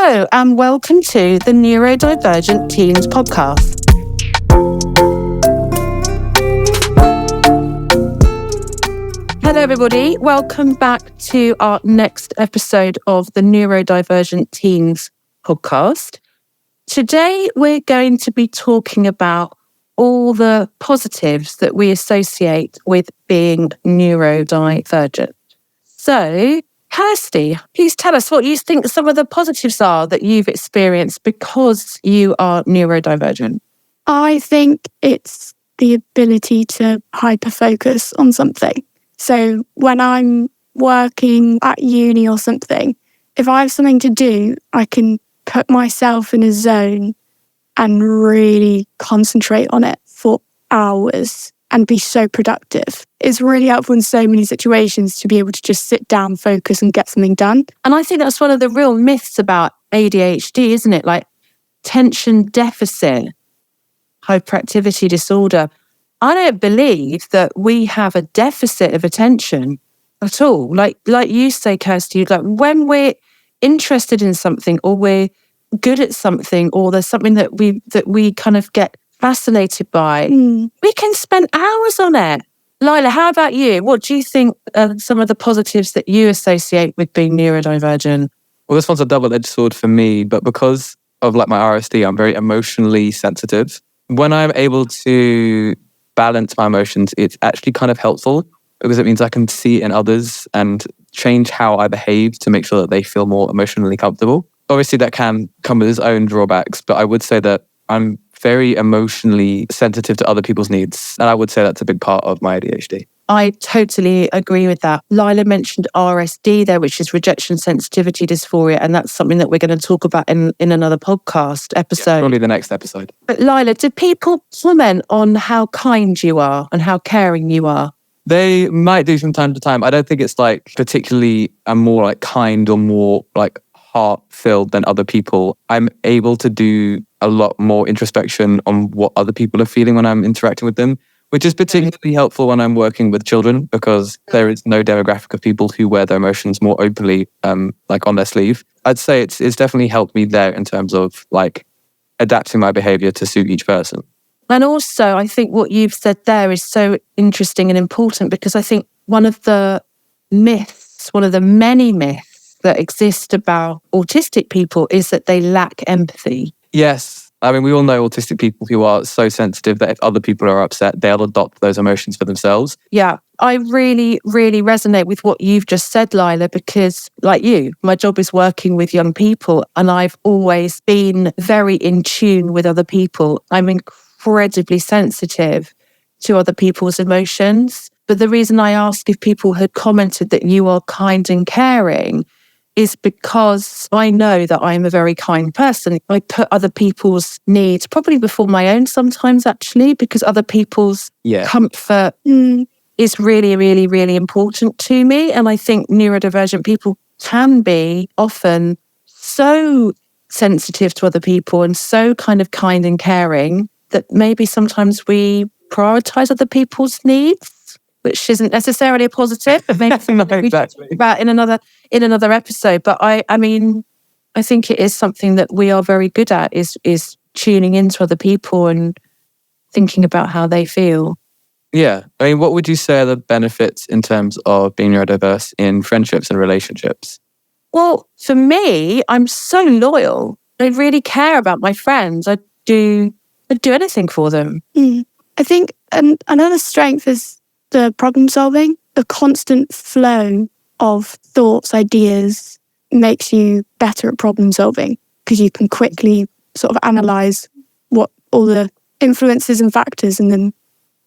Hello and welcome to the Neurodivergent Teens Podcast. Hello everybody, welcome back to our next episode of the Neurodivergent Teens Podcast. Today we're going to be talking about all the positives that we associate with being neurodivergent. So, Kirsty, please tell us what you think some of the positives are that you've experienced because you are neurodivergent. I think it's the ability to hyper-focus on something. So when I'm working at uni or something, if I have something to do, I can put myself in a zone and really concentrate on it for hours and be so productive. It's really helpful in so many situations to be able to just sit down, focus and get something done. And I think that's one of the real myths about ADHD, isn't it? Like attention deficit, hyperactivity disorder. I don't believe that we have a deficit of attention at all. Like you say, Kirsty, like when we're interested in something or we're good at something or there's something that we kind of get fascinated by, we can spend hours on it. Lila, how about you? What do you think are some of the positives that you associate with being neurodivergent? Well, this one's a double-edged sword for me, but because of like my RSD, I'm very emotionally sensitive. When I'm able to balance my emotions, it's actually kind of helpful because it means I can see it in others and change how I behave to make sure that they feel more emotionally comfortable. Obviously, that can come with its own drawbacks, but I would say that I'm very emotionally sensitive to other people's needs. And I would say that's a big part of my ADHD. I totally agree with that. Lila mentioned RSD there, which is rejection sensitivity dysphoria. And that's something that we're going to talk about in another podcast episode. Yeah, probably the next episode. But Lila, do people comment on how kind you are and how caring you are? They might do from time to time. I don't think it's like particularly more like kind or more like heart-filled than other people. I'm able to do a lot more introspection on what other people are feeling when I'm interacting with them, which is particularly helpful when I'm working with children because there is no demographic of people who wear their emotions more openly, like on their sleeve. I'd say it's definitely helped me there in terms of like adapting my behavior to suit each person. And also, I think what you've said there is so interesting and important because I think one of the many myths that exist about autistic people is that they lack empathy. Yes. I mean, we all know autistic people who are so sensitive that if other people are upset, they'll adopt those emotions for themselves. Yeah, I really, really resonate with what you've just said, Lila, because like you, my job is working with young people and I've always been very in tune with other people. I'm incredibly sensitive to other people's emotions. But the reason I asked if people had commented that you are kind and caring is because I know that I'm a very kind person. I put other people's needs probably before my own sometimes, actually, because other people's comfort is really, really, really important to me. And I think neurodivergent people can be often so sensitive to other people and so kind of kind and caring that maybe sometimes we prioritize other people's needs, which isn't necessarily a positive, but maybe No, exactly. about in another episode. But I mean, I think it is something that we are very good at is tuning into other people and thinking about how they feel. Yeah. I mean, what would you say are the benefits in terms of being neurodiverse in friendships and relationships? Well, for me, I'm so loyal. I really care about my friends. I'd do anything for them. I think another strength is the problem solving. The constant flow of thoughts, ideas makes you better at problem solving because you can quickly sort of analyse what all the influences and factors and then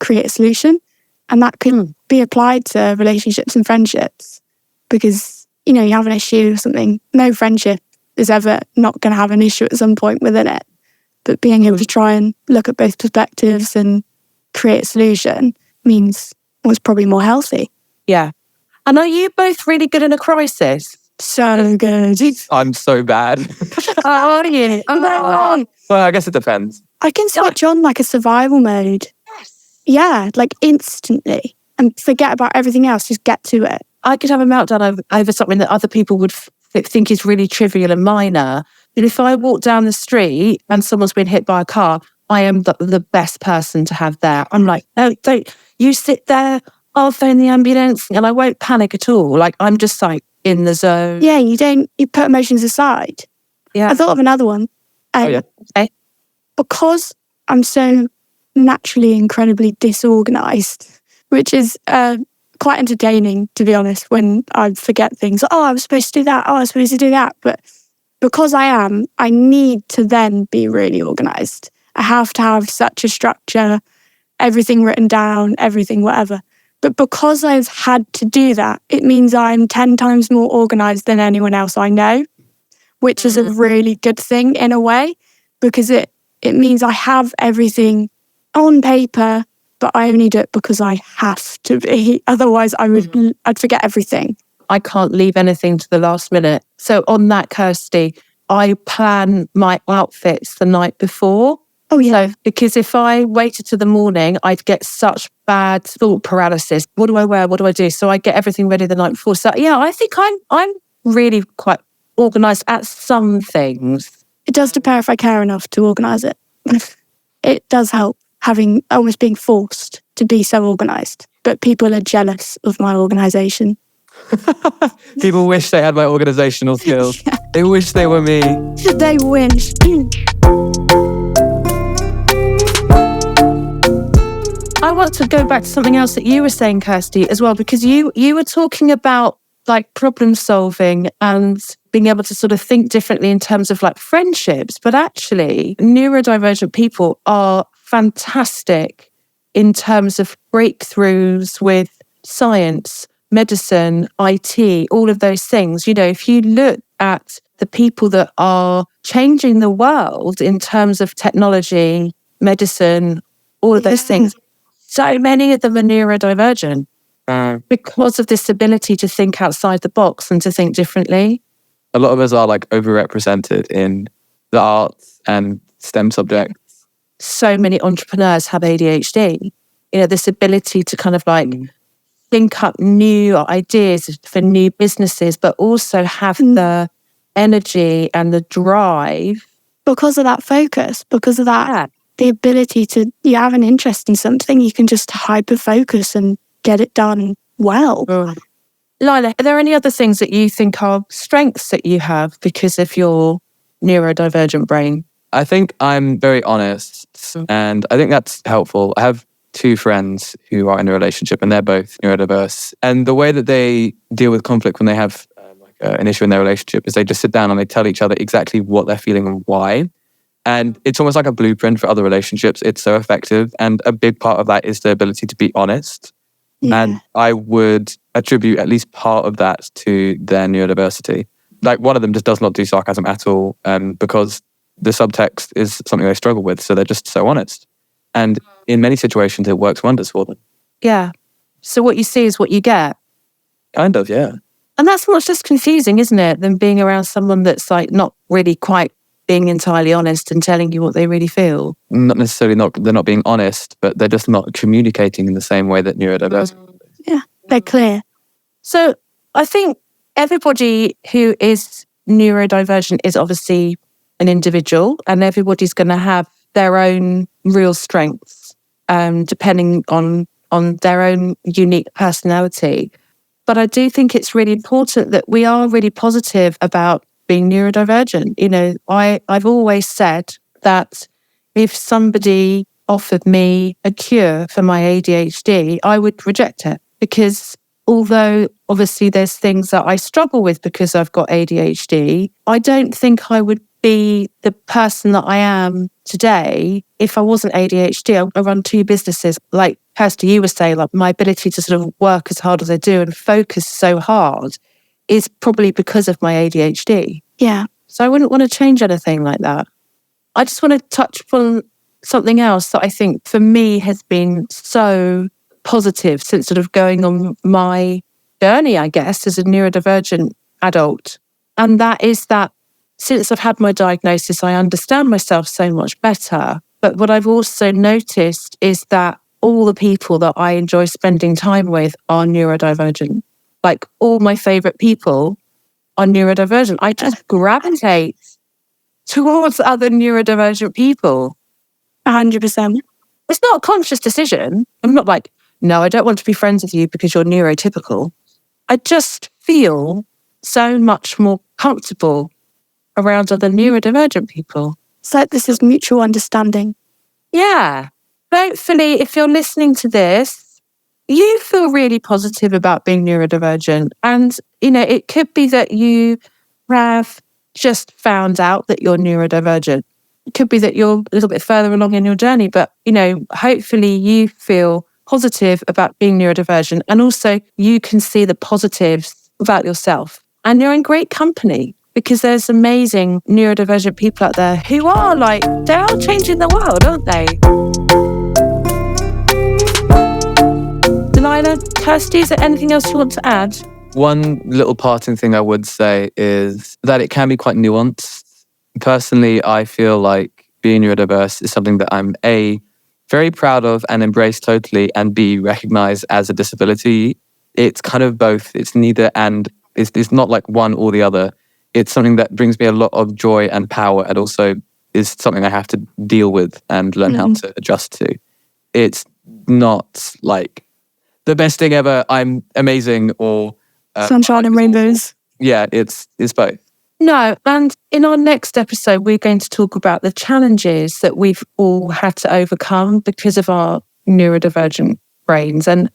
create a solution. And that can be applied to relationships and friendships because, you know, you have an issue or something. No friendship is ever not going to have an issue at some point within it. But being able to try and look at both perspectives and create a solution means it was probably more healthy. Yeah. And are you both really good in a crisis? So good. I'm so bad. Are you? Well, I guess it depends. I can switch on like a survival mode. Yes. Yeah, like instantly and forget about everything else. Just get to it. I could have a meltdown over something that other people would think is really trivial and minor. if I walk down the street and someone's been hit by a car, I am the best person to have there. I'm like, no, don't, you sit there, I'll phone the ambulance, and I won't panic at all. Like, I'm just like in the zone. Yeah, you put emotions aside. Yeah. I thought of another one. Okay. Because I'm so naturally incredibly disorganized, which is quite entertaining, to be honest, when I forget things. Oh, I was supposed to do that. Oh, I was supposed to do that. But because I need to then be really organized. I have to have such a structure, everything written down, everything, whatever. But because I've had to do that, it means I'm 10 times more organized than anyone else I know, which is a really good thing in a way, because it means I have everything on paper, but I only do it because I have to be. Otherwise, I'd forget everything. I can't leave anything to the last minute. So on that, Kirsty, I plan my outfits the night before. Oh, yeah. So, because if I waited till the morning, I'd get such bad thought paralysis. What do I wear? What do I do? So I get everything ready the night before. So yeah, I think I'm really quite organised at some things. It does depend if I care enough to organise it. It does help almost being forced to be so organised. But people are jealous of my organisation. People wish they had my organisational skills. Yeah. They wish they were me. They wish. I want to go back to something else that you were saying, Kirsty, as well, because you were talking about like problem solving and being able to sort of think differently in terms of like friendships. But actually, neurodivergent people are fantastic in terms of breakthroughs with science, medicine, IT, all of those things. You know, if you look at the people that are changing the world in terms of technology, medicine, all of those things, so many of them are neurodivergent because of this ability to think outside the box and to think differently. A lot of us are like overrepresented in the arts and STEM subjects. So many entrepreneurs have ADHD. You know, this ability to kind of like think up new ideas for new businesses, but also have the energy and the drive. Because of that focus, because of that, the ability to, you have an interest in something, you can just hyper-focus and get it done well. Lila, are there any other things that you think are strengths that you have because of your neurodivergent brain? I think I'm very honest, and I think that's helpful. I have 2 friends who are in a relationship and they're both neurodiverse. And the way that they deal with conflict when they have an issue in their relationship is they just sit down and they tell each other exactly what they're feeling and why. And it's almost like a blueprint for other relationships. It's so effective. And a big part of that is the ability to be honest. Yeah. And I would attribute at least part of that to their neurodiversity. Like one of them just does not do sarcasm at all because the subtext is something they struggle with. So they're just so honest. And in many situations, it works wonders for them. Yeah. So what you see is what you get. Kind of, yeah. And that's much less confusing, isn't it, than being around someone that's like not really quite being entirely honest and telling you what they really feel. Not necessarily they're not being honest, but they're just not communicating in the same way that neurodiverse. Yeah, they're clear. So I think everybody who is neurodivergent is obviously an individual, and everybody's going to have their own real strengths, depending on their own unique personality. But I do think it's really important that we are really positive about being neurodivergent. You know, I've always said that if somebody offered me a cure for my ADHD, I would reject it, because although obviously there's things that I struggle with because I've got ADHD, I don't think I would be the person that I am today if I wasn't ADHD. I run 2 businesses. Like Kirsty, you were saying, like my ability to sort of work as hard as I do and focus so hard is probably because of my ADHD. Yeah. So I wouldn't want to change anything like that. I just want to touch upon something else that I think for me has been so positive since sort of going on my journey, I guess, as a neurodivergent adult. And that is that since I've had my diagnosis, I understand myself so much better. But what I've also noticed is that all the people that I enjoy spending time with are neurodivergent. Like all my favourite people are neurodivergent. I just gravitate towards other neurodivergent people. 100%. It's not a conscious decision. I'm not like, no, I don't want to be friends with you because you're neurotypical. I just feel so much more comfortable around other neurodivergent people. It's like this is mutual understanding. Yeah. Hopefully, if you're listening to this, you feel really positive about being neurodivergent. And, it could be that you have just found out that you're neurodivergent. It could be that you're a little bit further along in your journey, but, hopefully you feel positive about being neurodivergent. And also you can see the positives about yourself. And you're in great company because there's amazing neurodivergent people out there who are they are changing the world, aren't they? Lila, Kirsty, is there anything else you want to add? One little parting thing I would say is that it can be quite nuanced. Personally, I feel like being neurodiverse is something that I'm A, very proud of and embrace totally, and B, recognize as a disability. It's kind of both. It's neither and. It's not like one or the other. It's something that brings me a lot of joy and power, and also is something I have to deal with and learn how to adjust to. It's not like the best thing ever, I'm amazing, or sunshine and rainbows. Yeah, it's both. No, and in our next episode, we're going to talk about the challenges that we've all had to overcome because of our neurodivergent brains. And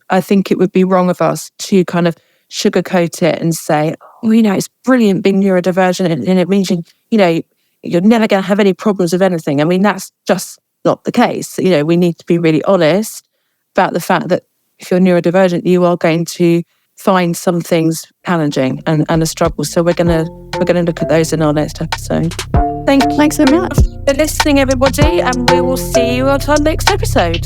I think it would be wrong of us to kind of sugarcoat it and say, it's brilliant being neurodivergent and it means you're never going to have any problems with anything. I mean, that's just not the case. We need to be really honest about the fact that if you're neurodivergent, you are going to find some things challenging and a struggle. So we're gonna look at those in our next episode. Thanks so much for listening, everybody, and we will see you at our next episode.